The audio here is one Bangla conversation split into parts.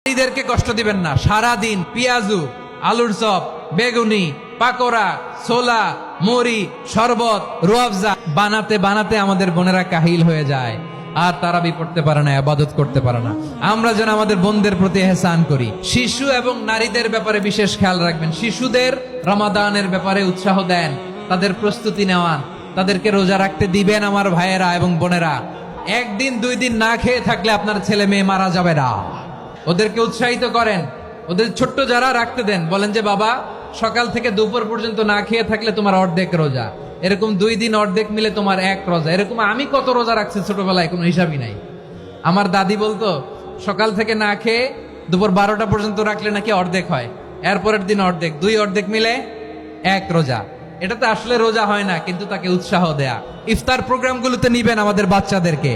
নারীদেরকে কষ্ট দিবেন না। সারা দিন পেঁয়াজু, আলুর চপ, বেগুনি, পাকোড়া, ছোলা, মুড়ি, শরবত, রুয়াবজা বানাতে বানাতে আমাদের বোনেরা কাহিল হয়ে যায়, আর তারাবি পড়তে পারে না, ইবাদত করতে পারে না। আমরা যেন আমাদের বোনদের প্রতি ইহসান করি। শিশু এবং নারীদের ব্যাপারে বিশেষ খেয়াল রাখবেন। শিশুদের রমাদানের ব্যাপারে উৎসাহ দেন, তাদের প্রস্তুতি নেওয়ান, তাদেরকে রোজা রাখতে দিবেন। আমার ভাইয়েরা এবং বোনেরা, একদিন দুই দিন না খেয়ে থাকলে আপনার ছেলে মেয়ে মারা যাবে না। ওদেরকে উৎসাহিত করেন, ওদের ছোট্ট যারা রাখতে দেন, বলেন যে বাবা সকাল থেকে দুপুর পর্যন্ত না খেয়ে থাকলে তোমার অর্ধেক রোজা, এরকম 2 দিন অর্ধেক মিলে তোমার 1 রোজা। এরকম আমি কত রোজা রাখছি ছোটবেলায় কোনো হিসাবই নাই। আমার দাদি বলতো সকাল থেকে না খেয়ে দুপুর 12টা পর্যন্ত রাখলে নাকি অর্ধেক হয়, এরপরের দিন অর্ধেক, 2 অর্ধেক মিলে 1 রোজা। এটা তো আসলে রোজা হয় না, কিন্তু তাকে উৎসাহ দেয়া। ইফতার প্রোগ্রামগুলোতে নিবেন আমাদের বাচ্চাদেরকে,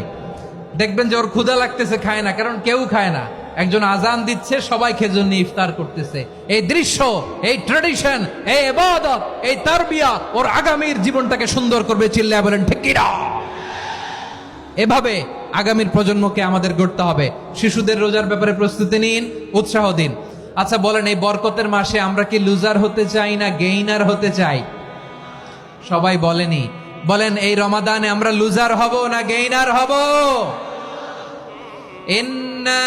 দেখবেন যে ওর ক্ষুধা লাগতেছে, খায় না, কারণ কেউ খায় না। একজন আজান দিচ্ছে, সবাই খেজুর নিয়ে ইফতার করতেছে। এই দৃশ্য, এই ট্র্যাডিশন, এই ইবাদত, এই তারবিয়া ওর আগামীর জীবনটাকে সুন্দর করবে। চিল্লায়া বলেন ঠিক কি না? এভাবে আগামীর প্রজন্মকে আমাদের গড়তে হবে। শিশুদের রোজার ব্যাপারে প্রস্তুতি নিন, উৎসাহ দিন। আচ্ছা বলেন, এই বরকতের মাসে আমরা কি লুজার হতে চাই না গেইনার হতে চাই? সবাই বলেনি, বলেন এই রমাদানে আমরা লুজার হব না গেইনার হব? ইন্না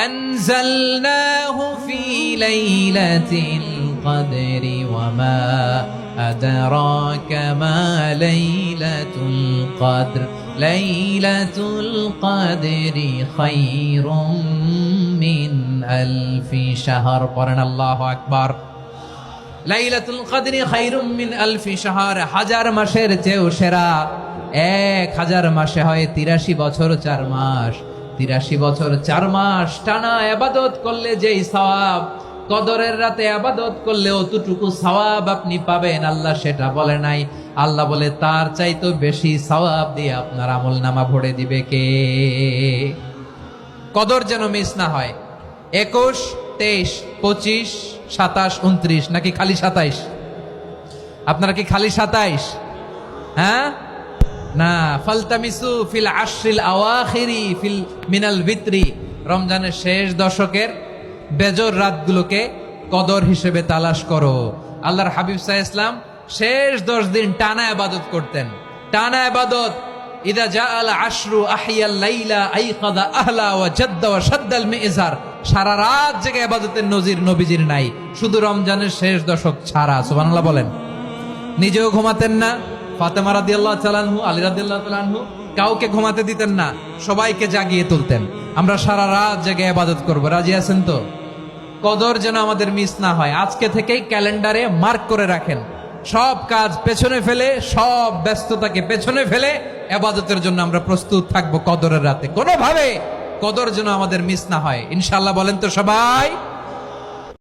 আনজালনাহু ফি লাইলাতিল কদরি ওয়া মা আদরাকা মা লাইলাতুল কদর লাইলাতুল কদরি খায়রুম মিন আলফি শাহর। পড়েন আল্লাহু আকবার। লাইলাতুল কদরি খায়রুম মিন আলফি শাহর, 1000 মাসের চেয়েও সেরা। 1000 মাসে হয় 83 বছর 4 মাস। 83 বছর 4 মাস টানা ইবাদত করলে যেই সওয়াব, কদরের রাতে ইবাদত করলে অতটুকু সওয়াব আপনি পাবেন, আল্লাহ সেটা বলে নাই। আল্লাহ বলে তার চাইতে বেশি সওয়াব দিয়ে আপনার আমলনামা ভরে দিবে কে? কদর যেন মিস না হয়। 21, 23, 25, 27, 29 নাকি খালি 27? আপনারা কি খালি 27? হ্যাঁ না, ফালতামিসু ফিল আশরিল আওয়াখিরি ফিল মিনাল ভিতরি, রমজানের শেষ দশকের বেজর রাতগুলোকে কদর হিসেবে তালাশ করো। আল্লাহর হাবিব সাল্লাল্লাহু আলাইহি ওয়াসাল্লাম শেষ 10 দিন টানা ইবাদত করতেন, টানা ইবাদত। ইদা জাআল আশরু আহিয়াল লাইলা আইকাদা আহলা ওয়া জাদ্দা ওয়া শাদ্দাল মিজার। সারা রাত জেগে ইবাদতের নজির নবীজির নাই, শুধু রমজানের শেষ দশক ছাড়া। সুবহানাল্লাহ বলেন। নিজেও ঘুমাতেন না, ফাতেমা রাদিয়াল্লাহু তাআলা আনহু, আলী রাদিয়াল্লাহু তাআলা আনহু কাউকে ঘুমাতে দিতেন না, সবাইকে জাগিয়ে তুলতেন। আমরা সারা রাত জেগে ইবাদত করব, রাজি আছেন তো? কদর যেন আমাদের মিস না হয়। আজকে থেকেই ক্যালেন্ডারে মার্ক করে রাখেন, সব কাজ পেছনে ফেলে, সব ব্যস্ততাকে পেছনে ফেলে ইবাদতের জন্য আমরা প্রস্তুত থাকবো কদরের রাতে। কোনোভাবে কদর যেন আমাদের মিস না হয়, ইনশাআল্লাহ। বলেন তো সবাই?